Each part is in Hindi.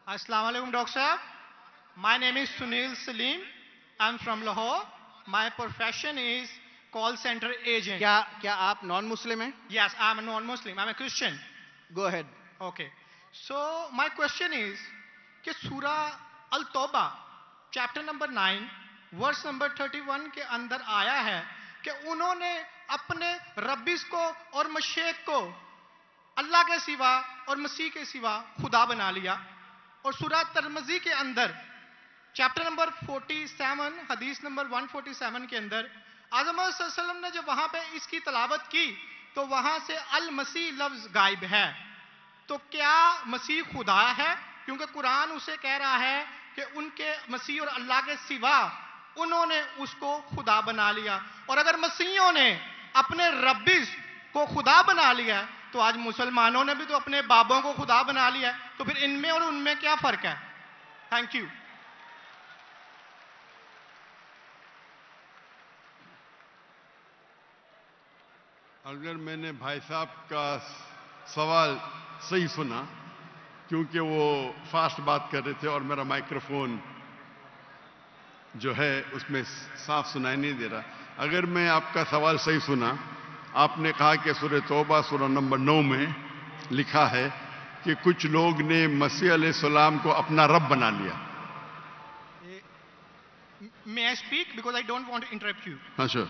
Assalamu alaikum, Dr. Sahab. My name is Sunil Salim. I'm from Lahore. My profession is call center agent. क्या आप नॉन मुस्लिम हैं? Yes, I'm a non-Muslim. I'm a Christian. Go ahead. Okay. So my question is कि सूरह अल-तौबा चैप्टर नंबर 9 वर्स नंबर 31 के अंदर आया है कि उन्होंने अपने रब्बिस को और मशेख को अल्लाह के सिवा और मसीह के सिवा खुदा बना लिया। और सूरह तिरमिज़ी के अंदर चैप्टर नंबर 47 हदीस नंबर 147 के अंदर आज़म सल्लल्लाहु अलैहि वसल्लम ने जब वहां पे इसकी तलावत की तो वहां से अल मसीह लफ्ज गायब है। तो क्या मसीह खुदा है? क्योंकि कुरान उसे कह रहा है कि उनके मसीह और अल्लाह के सिवा उन्होंने उसको खुदा बना लिया। और अगर मसीहों ने अपने रब्बिस को खुदा बना लिया तो आज मुसलमानों ने भी तो अपने बाबों को खुदा बना लिया है। तो फिर इनमें और उनमें क्या फर्क है? Thank you. अगर मैंने भाई साहब का सवाल सही सुना, क्योंकि वो फास्ट बात कर रहे थे और मेरा माइक्रोफोन जो है उसमें साफ सुनाई नहीं दे रहा। अगर मैं आपका सवाल सही सुना, आपने कहा कि सूरह तौबा सूरह नंबर 9 में लिखा है कि कुछ लोग ने मसीह अलैहिस्सलाम को अपना रब बना लिया। May I speak because I don't want to interrupt you. हाँ sure.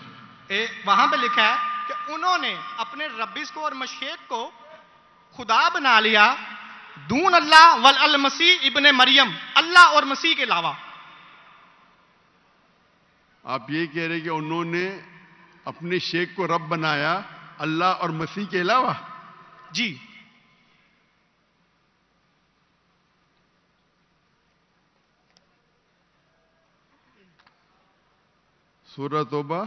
वहां पे लिखा है कि उन्होंने अपने रब्बिस को और मशेख को खुदा बना लिया दून अल्लाह वल अल मसीह इब्ने मरियम, अल्लाह और मसीह के अलावा। आप ये कह रहे कि उन्होंने अपने शेख को रब बनाया अल्लाह और मसीह के अलावा? जी। सूरह तौबा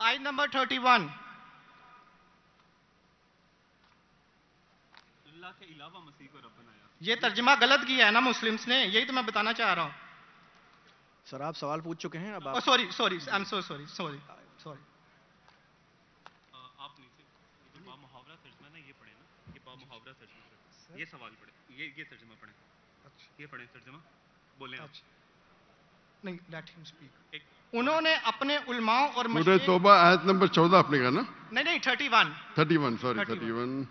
आयत नंबर 31। अल्लाह के अलावा मसीह को रब बनाया। ये तर्जुमा गलत किया है ना मुस्लिम्स ने, यही तो मैं बताना चाह रहा हूं। सर आप सवाल पूछ चुके हैं, अब आप sorry sorry I am so sorry sorry sorry. आप नीचे जो बा मुहावरा तर्जुमा ना ये पढ़े ना, ये बा मुहावरा तर्जुमा, ये सवाल पढ़े, ये तर्जुमा पढ़े। अच्छा ये पढ़े तर्जुमा, बोले आप। नहीं, लेट हिम स्पीक। उन्होंने अपने उलमाओं और सूरह तौबा आयत नंबर 14 आपने कहा ना? नहीं 31 सॉरी 31।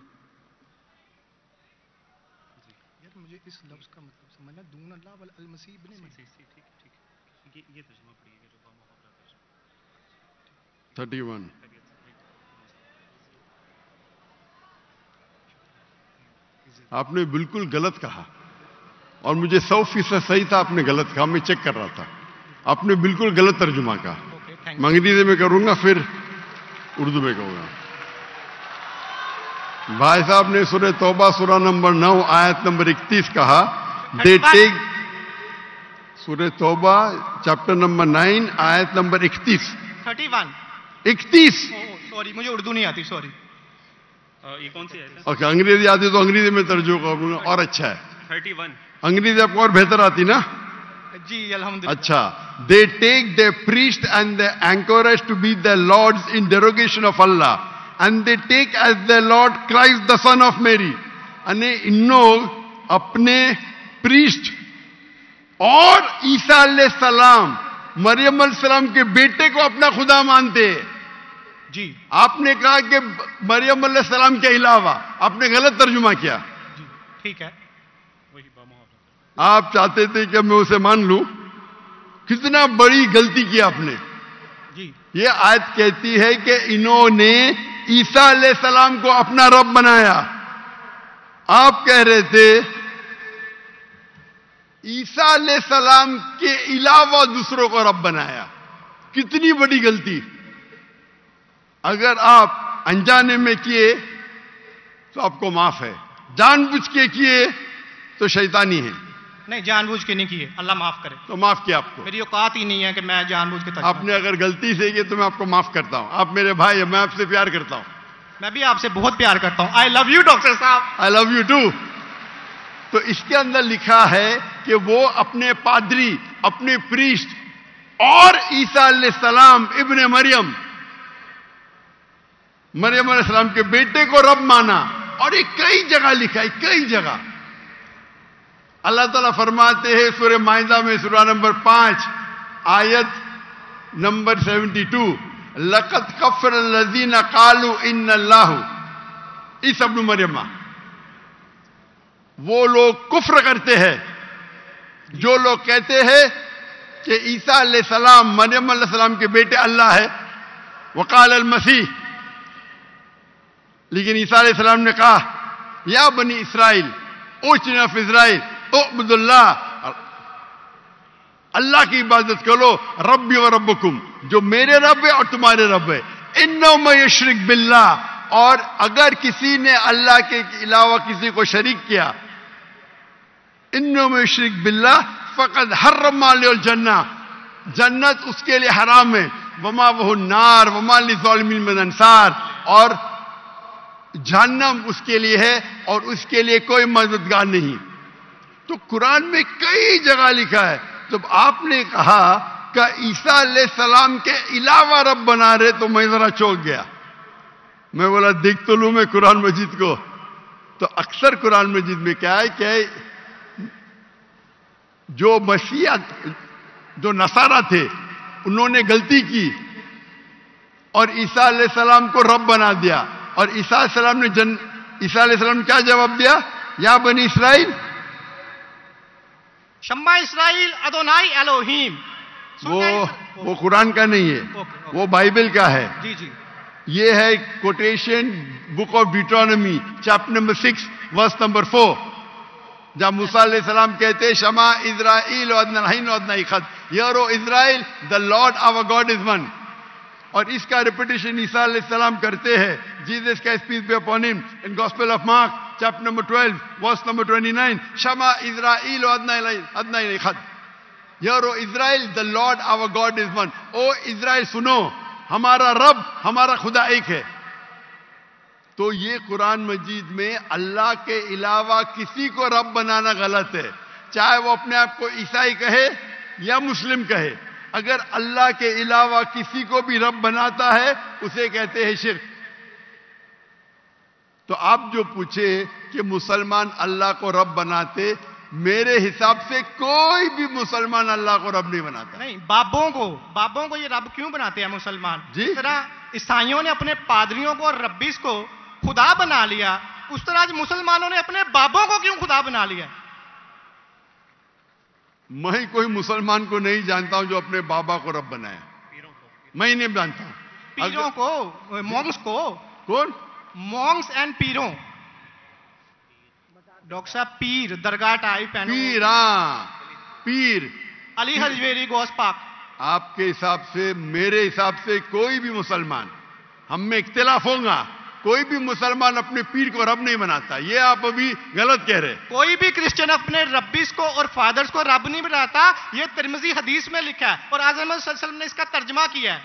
यार मुझे इस लफ्ज का मतलब समझना, दून अल्लाह वल अल मसीह इब्ने मसीह। ठीक ये तर्जुमा पढ़िए जो बा मुहावरा तर्जुमा 31। आपने बिल्कुल गलत कहा और मुझे 100% सही था, आपने गलत कहा, मैं चेक कर रहा था। आपने बिल्कुल गलत तर्जुमा कहा। मैं अंग्रेजी में करूंगा फिर उर्दू में कहूंगा। भाई साहब ने सूरह तौबा सूरह नंबर 9 आयत नंबर 31 कहा, दे टेक। सूरह तौबा चैप्टर नंबर 9 आयत नंबर 31। सॉरी मुझे उर्दू नहीं आती, सॉरी। ये कौन सी है? ओके, अंग्रेजी आती तो अंग्रेजी में तर्जुमा करूंगा और अच्छा है। 31 अंग्रेजी आपको और बेहतर आती ना? जी अल्हम्दुलिल्लाह। अच्छा, they take the priest and the anchorage to be the lords in derogation of Allah, and they take as the Lord Christ the son of Mary. अने इन लोग अपने प्रीस्ट और ईसा अलैहिस्सलाम मरियम अलैहिस्सलाम के बेटे को अपना खुदा मानते हैं। जी आपने कहा कि मरियम अलैहिस्सलाम के अलावा, आपने गलत तर्जुमा किया। जी ठीक है। वही बा मुहावरा। आप चाहते थे कि मैं उसे मान लूं, कितना बड़ी गलती की आपने। जी ये आयत कहती है कि इन्होंने ईसा अलैहिस्सलाम को अपना रब बनाया। आप कह रहे थे ईसा अलैहिस्सलाम के अलावा दूसरों को रब बनाया। कितनी बड़ी गलती। अगर आप अनजाने में किए तो आपको माफ है, जानबूझ के किए तो शैतानी है। नहीं, जानबूझ के नहीं किए, अल्लाह माफ करे। तो माफ किया आपको। मेरी औकात ही नहीं है कि मैं जानबूझ के आपने अगर गलती से किए तो मैं आपको माफ करता हूं। आप मेरे भाई हैं, मैं आपसे प्यार करता हूं। मैं भी आपसे बहुत प्यार करता हूं। आई लव यू डॉक्टर साहब। I love you too. तो इसके अंदर लिखा है कि वो अपने पादरी, अपने प्रीस्ट और ईसा अलैहिस्सलाम इब्ने मरियम, मरियम अलैहिस्सलाम के बेटे को रब माना। और ये कई जगह लिखा है, कई जगह। अल्लाह ताला फरमाते हैं सूरह माइदा में सूरा नंबर 5 आयत नंबर 72, लक़द कफ़र लज़ीना क़ालू इन्नल्लाहु ईसा इब्न मरियम, वो लोग कुफ्र करते हैं जो लोग कहते हैं कि ईसा अलैहिस्सलाम मरियम अलैहिस्सलाम के बेटे अल्लाह है। वक़ाल अल मसीह, लेकिन ईसा अलैहिस्सलाम ने कहा या बनी इसराइल ओचना फी इस्राइल उअबुदुल्लाह, अल्लाह की इबादत करो, रब्बी व रब्बकुम, जो मेरे रब है और तुम्हारे रब है। इन्नहु मन युश्रिक बिल्लाह, और अगर किसी ने अल्लाह के अलावा किसी को शरीक किया, इन्नहु मन युश्रिक बिल्लाह फ़क़द हर्रम अलैहिल जन्नह, जन्नत उसके लिए हराम है। वमा वहु नार वमा लिज़ालिमीन मिन अंसार, और जहन्नम उसके लिए है और उसके लिए कोई मददगार नहीं। तो कुरान में कई जगह लिखा है। तो आपने कहा कि ईसा अलैहिस्सलाम के अलावा रब बना रहे, तो मैं जरा चौंक गया। मैं बोला देख तो लूं मैं कुरान मजीद को। तो अक्सर कुरान मजीद में क्या है कि जो मसीहा जो नसारा थे उन्होंने गलती की और ईसा अलैहिस्सलाम को रब बना दिया, और ईसा अलैहिस्सलाम ने क्या जवाब दिया, या बनी इसराइल शम्मा इसराइल अदोनाई एलोहीम। वो कुरान का नहीं है, वो बाइबल का है। जी जी, ये है quotation book of Deuteronomy chapter number 6 verse number 4, जहां मूसा अलैहिस्सलाम कहते हैं शमा इज़राइल अदनाहीन अदनाइखद, hear O Israel the Lord our God is one. और इसका रिपीटेशन ईसा अलैहिस्सलाम करते हैं, जीसस का peace be upon him, in gospel of Mark chapter number 12 verse number 29, शमा इज़राइल अदनाइखद, hear O Israel the Lord our God is one. ओ इज़राइल सुनो, हमारा रब हमारा खुदा एक है। तो ये कुरान मजीद में अल्लाह के अलावा किसी को रब बनाना गलत है, चाहे वो अपने आप को ईसाई कहे या मुस्लिम कहे। अगर अल्लाह के अलावा किसी को भी रब बनाता है उसे कहते हैं शिर्क। तो आप जो पूछे कि मुसलमान अल्लाह को रब बनाते, मेरे हिसाब से कोई भी मुसलमान अल्लाह को रब नहीं बनाता। नहीं, बाबों को ये रब क्यों बनाते हैं मुसलमान? जी? जिस तरह ईसाइयों ने अपने पादरियों को और रब्बीस को खुदा बना लिया, उस तरह आज मुसलमानों ने अपने बाबों को क्यों खुदा बना लिया? मैं कोई मुसलमान को नहीं जानता हूं जो अपने बाबा को रब बनाया, मैं ही नहीं जानता। पीरों को, मॉन्क्स को। कौन? Monks and पीरों। डॉक्टर साहब, पीर दरगाह टाइप है। पीर, हाँ पीर, अली हजवेरी गौस पाक। आपके हिसाब से, मेरे हिसाब से कोई भी मुसलमान, हम में इख्तिलाफ होगा, कोई भी मुसलमान अपने पीर को रब नहीं बनाता। ये आप अभी गलत कह रहे। कोई भी क्रिश्चियन अपने रब्बीस को और फादर्स को रब नहीं बनाता। ये तिरमिज़ी हदीस में लिखा है और आज़म सल्लल्लाहु अलैहि वसल्लम ने इसका तर्जमा किया है।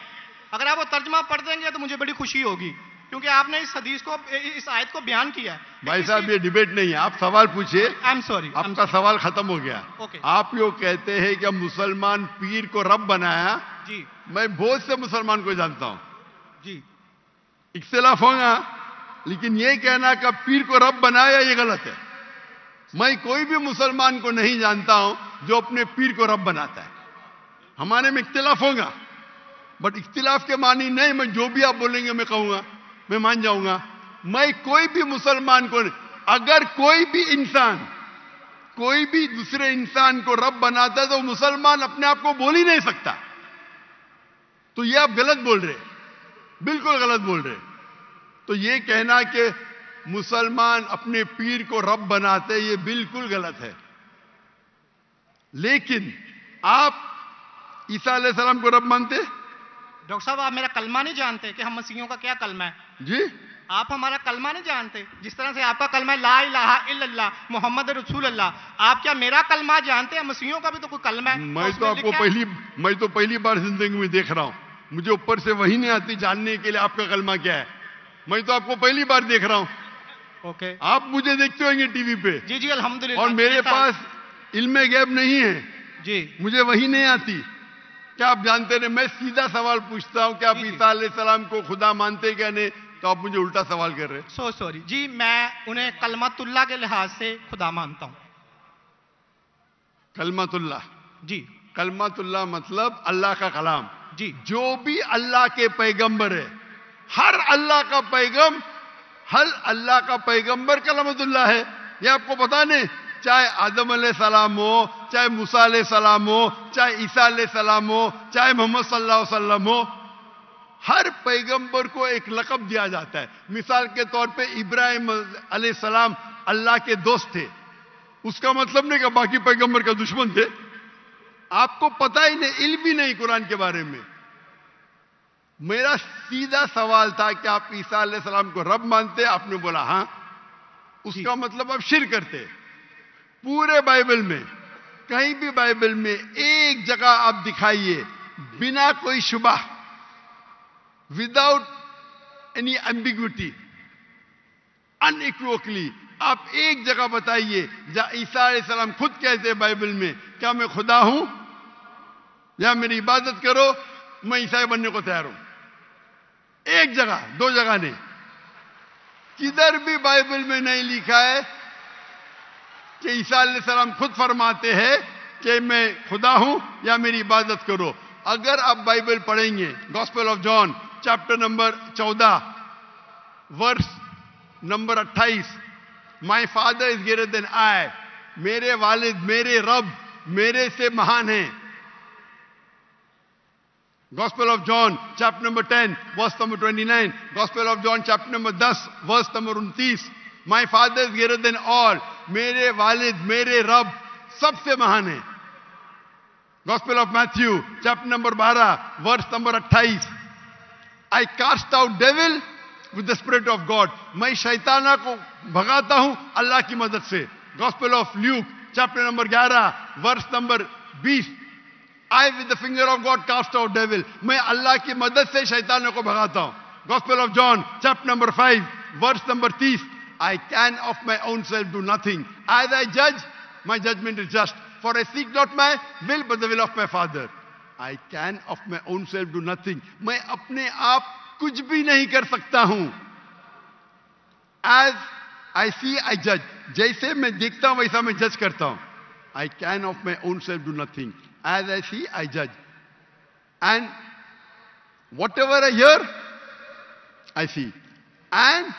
अगर आप वो तर्जमा पढ़ देंगे तो मुझे बड़ी खुशी होगी, क्योंकि आपने इस हदीस को, इस आयत को बयान किया है। भाई साहब, ये डिबेट नहीं है, आप सवाल पूछिए। आई एम सॉरी, आपका सवाल खत्म हो गया। ओके। आप यो कहते हैं कि मुसलमान पीर को रब बनाया। जी मैं बहुत से मुसलमान को जानता हूं, जी, इख्तिलाफ होगा, लेकिन ये कहना कि पीर को रब बनाया ये गलत है। मैं कोई भी मुसलमान को नहीं जानता हूं जो अपने पीर को रब बनाता है। हमारे में इख्तिलाफ होगा, बट इख्तिलाफ के मानी नहीं मैं जो भी आप बोलेंगे मैं कहूंगा, मैं मान जाऊंगा। मैं कोई भी मुसलमान को, अगर कोई भी इंसान कोई भी दूसरे इंसान को रब बनाता है तो मुसलमान अपने आप को बोल ही नहीं सकता। तो ये आप गलत बोल रहे, बिल्कुल गलत बोल रहे। तो ये कहना कि मुसलमान अपने पीर को रब बनाते, ये बिल्कुल गलत है। लेकिन आप ईसा अलैहिस्सलाम को रब मानते? डॉक्टर साहब, आप मेरा कलमा नहीं जानते कि हम मसीहियों का क्या कलमा है? जी, आप हमारा कलमा नहीं जानते। जिस तरह से आपका कलमा है ला इलाहा इल्लल्लाह मोहम्मद रसूलुल्लाह, आप क्या मेरा कलमा जानते हैं? मसीहियों का भी तो कोई कलमा है। मैं तो पहली बार जिंदगी में देख रहा हूं। मुझे ऊपर से वही नहीं आती जानने के लिए आपका कलमा क्या है। मैं तो आपको पहली बार देख रहा हूं। ओके। आप मुझे देखते होंगे टीवी पे। जी जी, अल्हम्दुलिल्लाह। और मेरे पास इल्मे गैब नहीं है जी, मुझे वही नहीं आती। क्या आप जानते नहीं? मैं सीधा सवाल पूछता हूं कि आप ईसा अलैहिस्सलाम को खुदा मानते क्या नहीं, तो आप मुझे उल्टा सवाल कर रहे हैं। सॉरी जी, मैं उन्हें कलमतुल्लाह के लिहाज से खुदा मानता हूं। कलमतुल्लाह। जी कलमतुल्लाह मतलब अल्लाह का कलाम। जी जो भी अल्लाह के पैगंबर है, हर अल्लाह का पैगंबर कलमतुल्लाह है। ये आपको पता नहीं? चाहे आदम अलैहिस्सलाम हो, चाहे मूसा अलैहिस्सलाम हो, चाहे ईसा अलैहिस्सलाम हो, चाहे मोहम्मद सल्लल्लाहु अलैहि वसल्लम हो, हर पैगंबर को एक लक़ब दिया जाता है। मिसाल के तौर पे इब्राहिम अलैहिस्सलाम अल्लाह के दोस्त थे, उसका मतलब नहीं कि बाकी पैगंबर का दुश्मन थे। आपको पता ही नहीं, इल्म भी नहीं कुरान के बारे में। मेरा सीधा सवाल था कि आप ईसा अलैहिस्सलाम को रब मानते? आपने बोला हां। उसका मतलब आप शिर्क करते। पूरे बाइबल में, कहीं भी बाइबल में एक जगह आप दिखाइए बिना कोई शुबा, विदाउट एनी एम्बिग्विटी, अनइक्वोकली, आप एक जगह बताइए जहां ईसा अलैहिस्सलाम खुद कहते हैं बाइबल में, क्या मैं खुदा हूं या मेरी इबादत करो, मैं ईसाई बनने को तैयार हूं। एक जगह, दो जगह नहीं, किधर भी बाइबल में नहीं लिखा है कि ईसा अलैहिस्सलाम खुद फरमाते हैं कि मैं खुदा हूं या मेरी इबादत करो। अगर आप बाइबल पढ़ेंगे, gospel of John chapter number 14 verse number 28, my father is greater than I, मेरे वालिद, मेरे रब मेरे से महान हैं। Gospel of John chapter number 10 verse number 29, Gospel of John chapter number 10 verse number 29, my father is greater than all, मेरे वालिद, मेरे रब सबसे महान है। Gospel of Matthew chapter number 12 verse number 28, I cast out devil with the spirit of God, मैं शैताना को भगाता हूं अल्लाह की मदद से। Gospel of Luke chapter number 11 verse number 20, I with the finger of God cast out devil, मैं अल्लाह की मदद से शैतानों को भगाता हूं। Gospel of John chapter number 5 verse number 30, I can of my own self do nothing, as I judge my judgment is just, for I seek not my will but the will of my Father। I can of my own self do nothing, मैं अपने आप कुछ भी नहीं कर सकता हूं। As I see I judge, जैसे मैं देखता हूं वैसा मैं जज करता हूं। I can of my own self do nothing, as I see I judge, and whatever I hear I see, and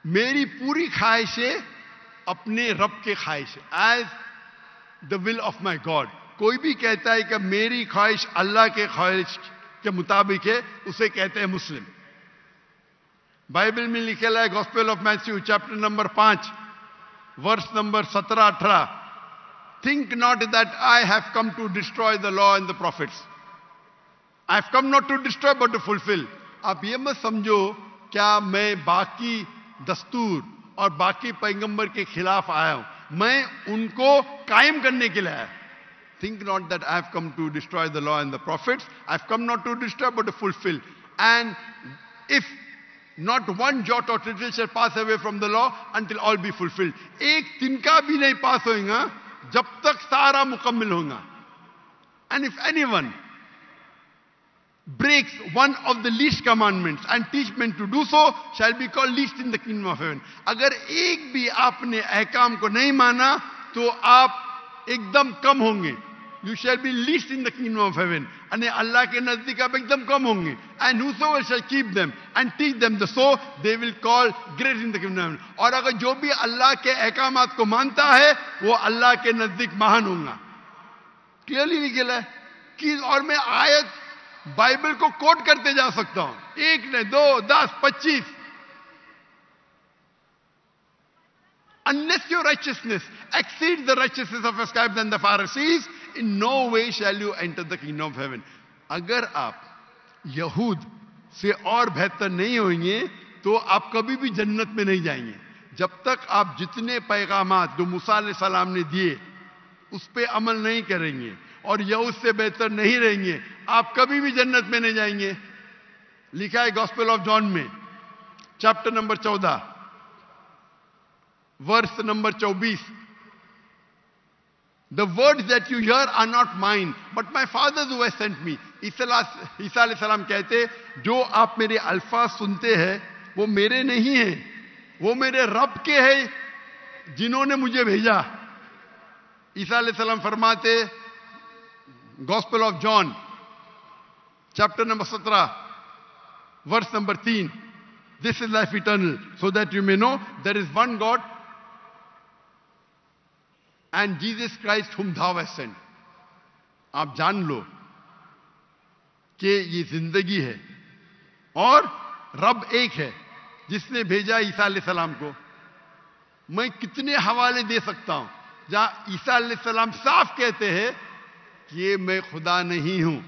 मेरी पूरी ख्वाहिशें अपने रब के ख्वाहिश, as the will of my God। कोई भी कहता है कि मेरी ख्वाहिश अल्लाह के ख्वाहिश के मुताबिक है, उसे कहते हैं मुस्लिम। बाइबल में लिखा है gospel of Matthew chapter number 5 verse number 17-18, think not that I have come to destroy the law and the prophets, I have come not to destroy but to fulfill। आप ये मत समझो क्या मैं बाकी दस्तूर और बाकी पैगंबर के खिलाफ आया हूं, मैं उनको कायम करने के लिए आया। Think not that I have come to destroy the law and the prophets, I have come not to destroy but to fulfill। And if not one jot or tittle shall pass away from the law until all be fulfilled, एक तिनका भी नहीं पास होगा जब तक सारा मुकम्मल होगा। And if anyone breaks one of the least commandments and teach men to do so shall be called least in the kingdom of heaven। अगर एक भी आपने अहकाम को नहीं माना तो आप एकदम कम होंगे। You shall be least in the kingdom of heaven, यानी अल्लाह के नजदीक आप एकदम कम होंगे। And whosoever shall keep them and teach them the so they will call great in the kingdom of heaven। और अगर जो भी अल्लाह के अहकामात को मानता है वो अल्लाह के नजदीक महान होगा। क्लियरली लिखा है कि, और मैं आयत बाइबल को कोट करते जा सकता हूं, एक ने 2, 10, 25। Unless your righteousness exceeds the righteousness of a scribe and the Pharisees, in no way shall you enter the kingdom of heaven। अगर आप यहूद से और बेहतर नहीं होंगे तो आप कभी भी जन्नत में नहीं जाएंगे। जब तक आप जितने पैगामात जो मूसा अलैहिस्सलाम ने दिए उस पे अमल नहीं करेंगे और यहूद से बेहतर नहीं रहेंगे, आप कभी भी जन्नत में नहीं जाएंगे। लिखा है गॉस्पेल ऑफ जॉन में chapter number 14 verse number 24, the words that you hear are not mine but my father who has sent me। ईसा अलैहिस्सलाम कहते जो आप मेरे अल्फाज सुनते हैं वो मेरे नहीं है, वो मेरे रब के हैं जिन्होंने मुझे भेजा। ईसा अलैहिस्सलाम फरमाते, gospel of John chapter number 17 verse number 3, this is life eternal so that you may know there is one God and Jesus Christ whom thou hast sent। आप जान लो कि ये जिंदगी है और रब एक है जिसने भेजा ईसा अलैहिस्सलाम को। मैं कितने हवाले दे सकता हूं जहां ईसा अलैहिस्सलाम साफ कहते हैं कि ये मैं खुदा नहीं हूं,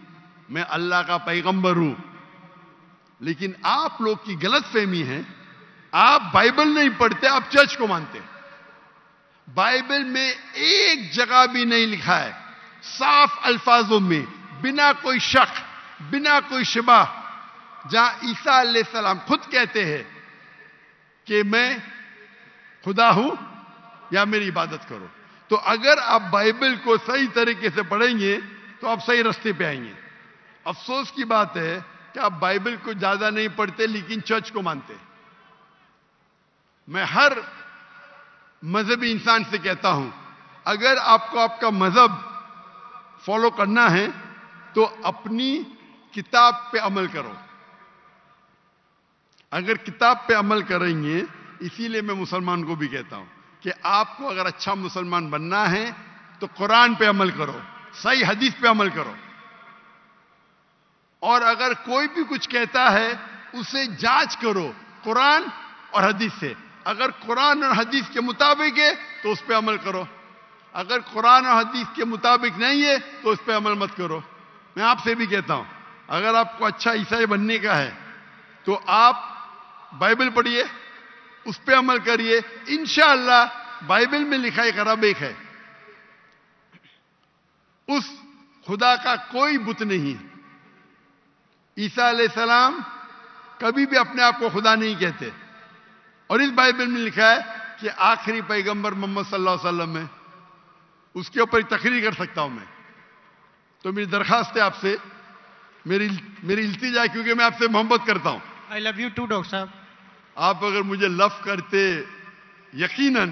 मैं अल्लाह का पैगंबर हूं। लेकिन आप लोग की गलतफहमी है, आप बाइबल नहीं पढ़ते, आप चर्च को मानते हैं। बाइबल में एक जगह भी नहीं लिखा है साफ अल्फाजों में, बिना कोई शक, बिना कोई शिबा, जहां ईसा अलैहिस्सलाम खुद कहते हैं कि मैं खुदा हूं या मेरी इबादत करो। तो अगर आप बाइबल को सही तरीके से पढ़ेंगे तो आप सही रास्ते पे आएंगे। अफसोस की बात है कि आप बाइबल को ज्यादा नहीं पढ़ते लेकिन चर्च को मानते। मैं हर मजहबी इंसान से कहता हूं, अगर आपको आपका मजहब फॉलो करना है तो अपनी किताब पे अमल करो। अगर किताब पे अमल करेंगे, इसीलिए मैं मुसलमान को भी कहता हूं कि आपको अगर अच्छा मुसलमान बनना है तो कुरान पे अमल करो, सही हदीस पे अमल करो। और अगर कोई भी कुछ कहता है उसे जांच करो कुरान और हदीस से। अगर कुरान और हदीस के मुताबिक है तो उस पे अमल करो, अगर कुरान और हदीस के मुताबिक नहीं है तो उस पे अमल मत करो। मैं आपसे भी कहता हूं, अगर आपको अच्छा ईसाई बनने का है तो आप बाइबल पढ़िए, उस पे अमल करिए। इंशाअल्लाह बाइबल में लिखा एक रब एक है, उस खुदा का कोई बुत नहीं है। ईसा अलैहिस्सलाम कभी भी अपने आप को खुदा नहीं कहते। और इस बाइबल में लिखा है कि आखिरी पैगंबर मोहम्मद सल्लल्लाहु अलैहि वसल्लम है। उसके ऊपर तकरीर कर सकता हूं मैं। तो मेरी दरखास्त है आपसे, मेरी इल्तिजा है, क्योंकि मैं आपसे मोहब्बत करता हूं। I love you too doctor साहब। आप अगर मुझे लव करते यकीनन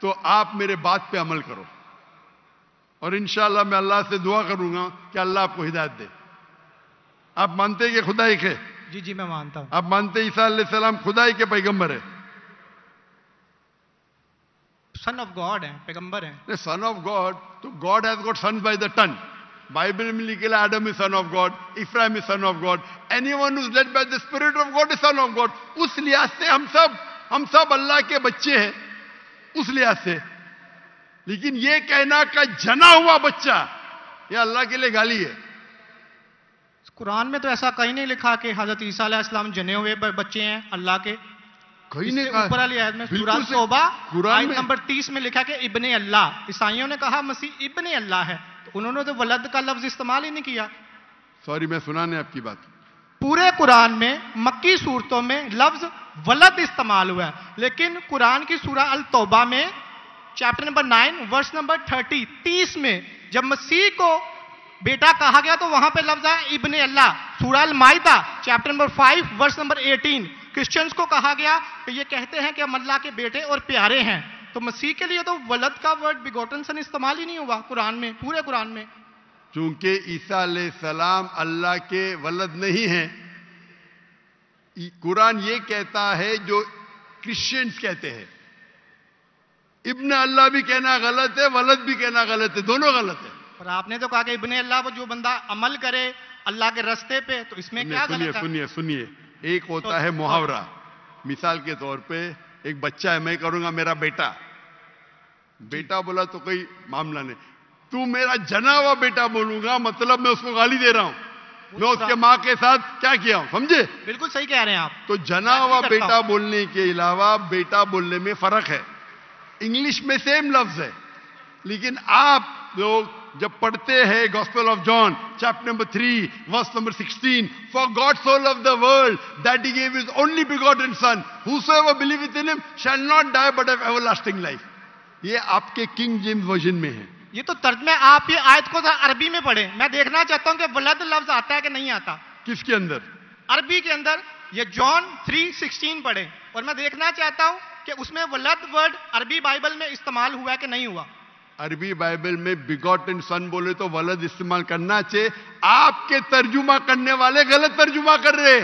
तो आप मेरे बात पे अमल करो। और इंशाअल्लाह मैं अल्लाह से दुआ करूंगा कि अल्लाह आपको हिदायत दे। आप मानते हैं कि खुदा एक है? जी जी मैं मानता हूं। आप मानते हैं ईसा अलैहिस्सलाम खुदाई के पैगंबर है? सन ऑफ गॉड है, पैगंबर है। सन ऑफ गॉड, तो God has got sons by the ton. Bible में लिखे आदम is son of God, Ephraim is son of God, anyone who is led by the spirit of God is son of God. उस लिहाज से हम सब अल्लाह के बच्चे हैं, उस लिहाज से। लेकिन ये कहना का जना हुआ बच्चा, ये अल्लाह के लिए गाली है। कुरान में तो ऐसा कहीं नहीं लिखा कि हजरत ईसा अलैहिस्सलाम जने हुए बच्चे हैं अल्लाह के। कहीं नहीं कहा। ऊपर वाली आयत में सूरह बिल्कुल से तौबा कुरान आयत में नंबर 30 में लिखा कि इब्ने अल्लाह। ईसाइयों ने कहा मसीह इब्ने अल्लाह है, तो उन्होंने तो वलद का लफ्ज इस्तेमाल ही नहीं किया। सॉरी, मैं सुना नहीं आपकी बात। पूरे कुरान में मक्की सूरतों में लफ्ज वलद इस्तेमाल हुआ है, लेकिन कुरान की सूरह अल तौबा में चैप्टर नंबर 9 वर्स नंबर 30 में जब मसीह को बेटा कहा गया तो वहां पे लफ्ज है इब्ने अल्लाह। सूरह अल माइदा chapter number 5 verse number 18 Christians को कहा गया कि ये कहते हैं कि हम अल्लाह के बेटे और प्यारे हैं। तो मसीह के लिए तो वलद का वर्ड बिगोटन सन इस्तेमाल ही नहीं हुआ कुरान में, पूरे कुरान में। चूंकि ईसा अलैहिस्सलाम अल्लाह के वलद नहीं है, कुरान ये कहता है जो क्रिश्चियंस कहते हैं। इब्ने अल्लाह भी कहना गलत है, वलद भी कहना गलत है, दोनों गलत है। और आपने तो कहा कि इब्ने अल्लाह वो जो बंदा अमल करे अल्लाह के रास्ते पे, तो इसमें क्या गलत है? सुनिए, एक होता है मुहावरा। मिसाल के तौर पे एक बच्चा है, मैं करूंगा मेरा बेटा, बेटा बोला तो कोई मामला नहीं। तू मेरा जना हुआ बेटा बोलूंगा मतलब मैं उसको गाली दे रहा हूं, मैं उसके मां के साथ क्या किया हूं, समझे? बिल्कुल सही कह रहे हैं आप। तो जना हुआ बेटा बोलने के अलावा बेटा बोलने में फर्क है। इंग्लिश में सेम लफ्ज है, लेकिन आप लोग जब पढ़ते हैं gospel of John chapter number 3 verse number 16, for God so loved the world that he gave his only begotten son, whosoever believeth in him shall not die but have everlasting life. ये आपके किंग जेम्स वर्जन में है। ये तो तर्जमे आप ये आयत को अरबी में पढ़े। मैं देखना चाहता हूं कि वलद लफ्ज आता है कि नहीं आता। किसके अंदर? अरबी के अंदर। ये जॉन 3:16 पढ़े और मैं देखना चाहता हूं कि उसमें वलद वर्ड अरबी बाइबल में इस्तेमाल हुआ है कि नहीं हुआ। अरबी बाइबल में बिगॉटन सन बोले तो वलद इस्तेमाल करना चाहिए। आपके तर्जुमा करने वाले गलत तर्जुमा कर रहे,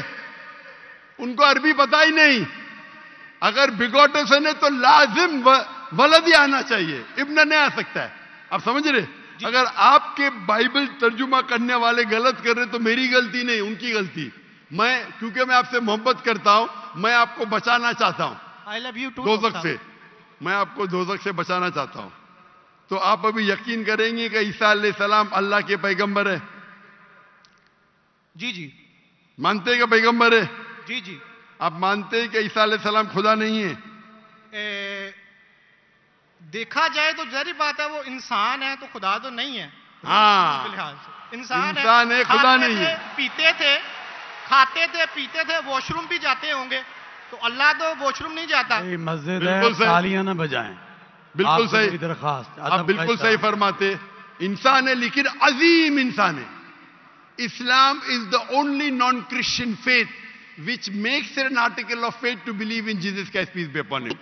उनको अरबी पता ही नहीं। अगर बिगॉटन सन है तो लाजिम वलद ही आना चाहिए, इब्न नहीं आ सकता है। आप समझ रहे? अगर आपके बाइबल तर्जुमा करने वाले गलत कर रहे तो मेरी गलती नहीं, उनकी गलती। क्योंकि मैं आपसे मोहब्बत करता हूं, मैं आपको बचाना चाहता हूं आई लव यू टू दोजख से, मैं आपको दोजख से बचाना चाहता हूं। तो आप अभी यकीन करेंगे कि ईसा अलैहिस्सलाम अल्लाह के पैगंबर है? जी जी मानते हैं कि पैगंबर है? जी जी। आप मानते हैं कि ईसा अलैहिस्सलाम खुदा नहीं है? देखा जाए तो जरी बात है, वो इंसान है तो खुदा तो नहीं है। हाँ, फिलहाल से इंसान है, खुदा नहीं है। पीते थे, खाते थे, पीते थे, वॉशरूम भी जाते होंगे, तो अल्लाह तो वॉशरूम नहीं जाता। मस्जिद है, तालियां ना बजाएं। बिल्कुल सही दरखास्त, आप बिल्कुल सही फरमाते। इंसान है लेकिन अजीम इंसान है। Islam is the only non Christian faith which makes an article of faith to believe in Jesus Christ peace be upon him.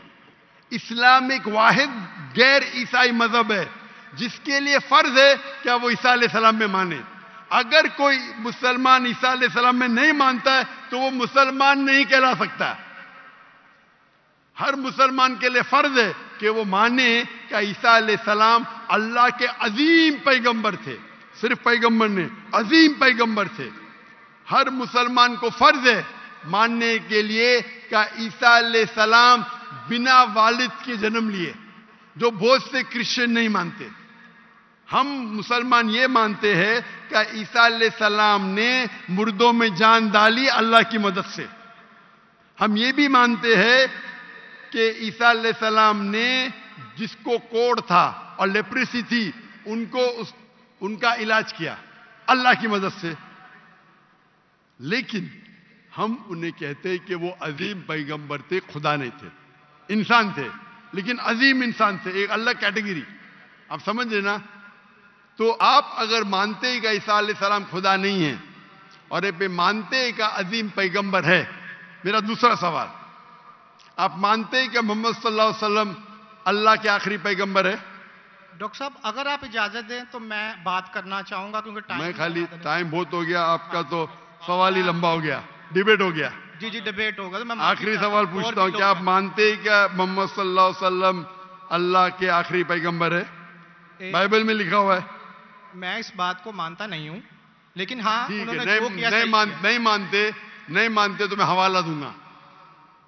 इस्लाम एक वाहिद गैर ईसाई मजहब है जिसके लिए फर्ज है क्या वो ईसा अलैहिस्सलाम में माने। अगर कोई मुसलमान ईसा अलैहिस्सलाम में नहीं मानता है तो वो मुसलमान नहीं कहला सकता। हर मुसलमान के लिए फर्ज है कि वो माने कि ईसा अलैहिस्सलाम अल्लाह के अजीम पैगंबर थे। सिर्फ पैगंबर ने, अजीम पैगंबर थे। हर मुसलमान को फर्ज है मानने के लिए कि ईसा अलैहिस्सलाम बिना वालिद के जन्म लिए, जो बहुत से क्रिश्चियन नहीं मानते। हम मुसलमान ये मानते हैं कि ईसा अलैहिस्सलाम ने मुर्दों में जान डाली अल्लाह की मदद से। हम ये भी मानते हैं कि ईसा अलैहिस्सलाम ने जिसको कोढ़ था और लेप्रेसी थी उनका इलाज किया अल्लाह की मदद से। लेकिन हम उन्हें कहते हैं कि वो अजीम पैगंबर थे, खुदा नहीं थे, इंसान थे, लेकिन अजीम इंसान थे, एक अलग कैटेगरी। आप समझ रहे ना? तो आप अगर मानते हैं कि ईसा अलैहिस्सलाम खुदा नहीं है और ये पे मानते हैं कि अजीम पैगंबर है, मेरा दूसरा सवाल, आप मानते हैं कि मोहम्मद सल्लल्लाहु अलैहि वसल्लम अल्लाह के आखिरी पैगंबर है? डॉक्टर साहब अगर आप इजाजत दें तो मैं बात करना चाहूंगा, क्योंकि टाइम बहुत हो गया आपका, तो सवाल ही लंबा हो गया, डिबेट हो गया। जी जी डिबेट होगा। तो मैं आखिरी सवाल पूछता हूं, क्या आप मानते हैं क्या मोहम्मद सल्लल्लाहु अलैहि वसल्लम अल्लाह के आखिरी पैगंबर है? बाइबल में लिखा हुआ है। मैं इस बात को मानता नहीं हूं, लेकिन हाँ ठीक उन्होंने है, जो किया नहीं मानते तो मैं हवाला दूंगा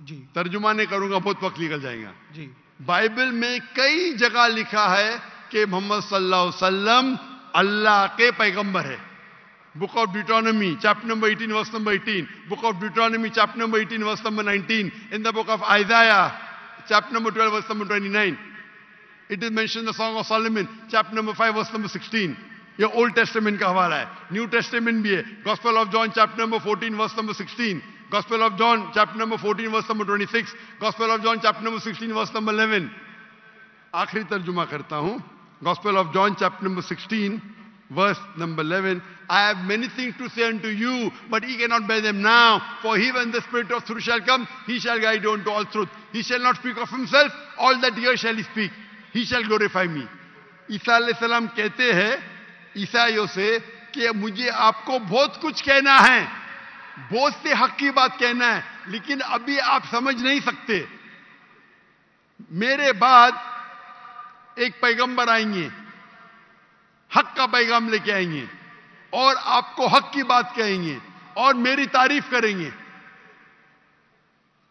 जी, तर्जुमा नहीं करूंगा, बहुत वक्त निकल जाएगा जी। बाइबल में कई जगह लिखा है कि मोहम्मद सल्लल्लाहु अलैहि वसल्लम अल्लाह के पैगंबर है। Book of Deuteronomy chapter number 18 verse number 18, book of Deuteronomy chapter number 18 verse number 19, in the book of Isaiah chapter number 12 verse number 29, it is mention the song of Solomon chapter number 5 verse number 16। ये ओल्ड टेस्टामेंट का हवाला है, न्यू टेस्टामेंट भी है। Gospel of John chapter number 14 verse number 16, gospel of John chapter number 14 verse number 26, gospel of John chapter number 16 verse number 11। आखिरी तर्जुमा करता हूं, gospel of John chapter number 16 verse number 11, I have many things to say unto you, but ye cannot bear them now. For he, when the Spirit of truth shall come, he shall guide you unto all truth. He shall not speak of himself, all that here shall he speak. He shall glorify me. ईसा अलैहिस्सलाम कहते हैं ईसाइयों से कि मुझे आपको बहुत कुछ कहना है, बहुत से हक की बात कहना है, लेकिन अभी आप समझ नहीं सकते। मेरे बाद एक पैगंबर आएंगे, हक का पैगाम लेके आएंगे और आपको हक की बात कहेंगे और मेरी तारीफ करेंगे,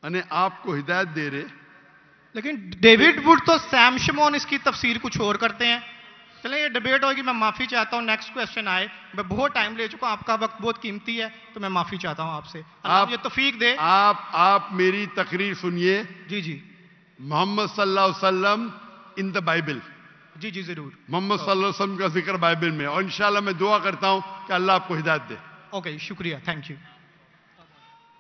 यानी आपको हिदायत दे रहे। लेकिन डेविड वुड तो सैम शमोन इसकी तफसीर कुछ और करते हैं। चलें ये डिबेट होगी, मैं माफी चाहता हूं। नेक्स्ट क्वेश्चन आए, मैं बहुत टाइम ले चुका हूं, आपका वक्त बहुत कीमती है, तो मैं माफी चाहता हूं आपसे। आप ये तौफीक दे। आप मेरी तकरीर सुनिए। जी जी। मोहम्मद सल्लल्लाहु अलैहि वसल्लम इन द बाइबल, जी जी जरूर, मोहम्मद सल्लल्लाहु अलैहि वसल्लम का जिक्र बाइबल में, और इंशाल्लाह मैं दुआ करता हूं कि अल्लाह आपको हिदायत दे। ओके शुक्रिया, थैंक यू।